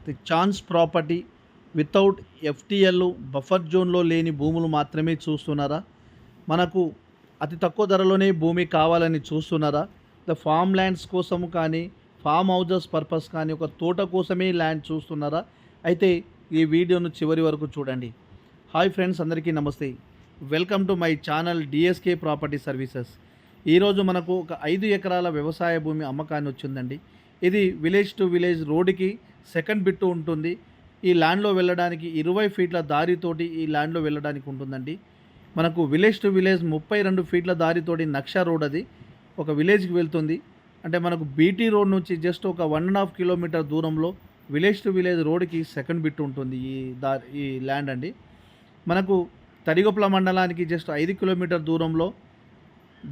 The chance property without FTL buffer జోన్లో లేని భూములు మాత్రమే చూస్తున్నారా? మనకు అతి తక్కువ ధరలోనే భూమి కావాలని చూస్తున్నారా? ద ఫామ్ ల్యాండ్స్ కోసం కానీ ఫామ్ హౌజెస్ పర్పస్ కానీ ఒక తోట కోసమే ల్యాండ్ చూస్తున్నారా? అయితే ఈ వీడియోను చివరి వరకు చూడండి. హాయ్ ఫ్రెండ్స్, అందరికీ నమస్తే. Welcome to my channel DSK property services. ఈరోజు మనకు ఒక 5 ఎకరాల వ్యవసాయ భూమి అమ్మకాన్ని వచ్చిందండి. ఇది విలేజ్ టు విలేజ్ రోడ్డుకి సెకండ్ బిట్టు ఉంటుంది. ఈ ల్యాండ్లో వెళ్ళడానికి 20 ఫీట్ల దారితోటి ఈ ల్యాండ్లో వెళ్ళడానికి ఉంటుందండి. మనకు విలేజ్ టు విలేజ్ 32 ఫీట్ల దారితోటి నక్షా రోడ్ అది ఒక విలేజ్కి వెళ్తుంది. అంటే మనకు బీటీ రోడ్ నుంచి జస్ట్ ఒక 1.5 కిలోమీటర్ దూరంలో విలేజ్ టు విలేజ్ రోడ్కి సెకండ్ బిట్ ఉంటుంది ఈ ల్యాండ్ అండి. మనకు తడిగొప్పల మండలానికి జస్ట్ 5 కిలోమీటర్ దూరంలో,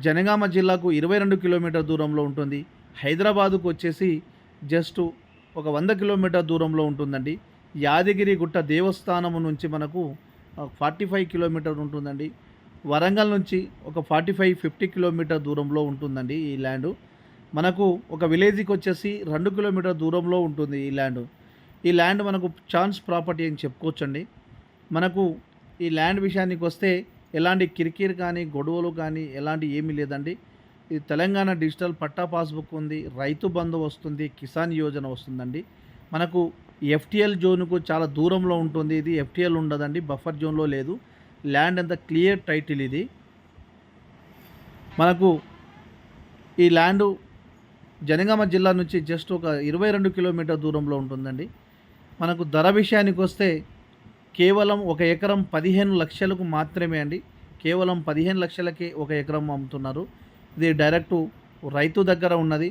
జనగామ జిల్లాకు 22 కిలోమీటర్ దూరంలో ఉంటుంది. హైదరాబాదుకు వచ్చేసి జస్ట్ ఒక 100 కిలోమీటర్ దూరంలో ఉంటుందండి. యాదగిరి గుట్ట దేవస్థానం నుంచి మనకు 45 కిలోమీటర్ ఉంటుందండి. వరంగల్ నుంచి ఒక 45-50 కిలోమీటర్ దూరంలో ఉంటుందండి ఈ ల్యాండు. మనకు ఒక విలేజ్కి వచ్చేసి 2 కిలోమీటర్ దూరంలో ఉంటుంది ఈ ల్యాండ్ మనకు ఛాన్స్ ప్రాపర్టీ అని చెప్పుకోవచ్చండి. మనకు ఈ ల్యాండ్ విషయానికి వస్తే ఎలాంటి కిరికిరి కానీ గొడవలు కానీ ఎలాంటి ఏమీ లేదండి. ఇది తెలంగాణ డిజిటల్ పట్టా పాస్బుక్ ఉంది, రైతు బంధు వస్తుంది, కిసాన్ యోజన వస్తుందండి. మనకు ఎఫ్టీఎల్ జోన్కు చాలా దూరంలో ఉంటుంది. ఇది ఎఫ్టీఎల్ ఉండదండి, బఫర్ జోన్లో లేదు. ల్యాండ్ అంతా క్లియర్ టైటిల్ ఇది. మనకు ఈ ల్యాండు జనగామ జిల్లా నుంచి జస్ట్ ఒక 22 కిలోమీటర్ దూరంలో ఉంటుందండి. మనకు ధర విషయానికి వస్తే కేవలం 1 ఎకరం 15 లక్షలకు మాత్రమే అండి. కేవలం 15 లక్షలకే 1 ఎకరం అమ్ముతున్నారు. ఇది డైరెక్టు రైతు దగ్గర ఉన్నది.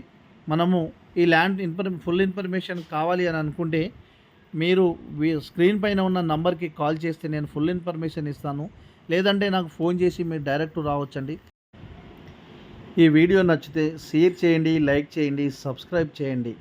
మనము ఈ ల్యాండ్ ఫుల్ ఇన్ఫర్మేషన్ కావాలి అని అనుకుంటే మీరు స్క్రీన్ పైన ఉన్న నంబర్కి కాల్ చేస్తే నేను ఫుల్ ఇన్ఫర్మేషన్ ఇస్తాను. లేదంటే నాకు ఫోన్ చేసి మీరు డైరెక్ట్ రావచ్చండి. ఈ వీడియో నచ్చితే షేర్ చేయండి, లైక్ చేయండి, సబ్స్క్రైబ్ చేయండి.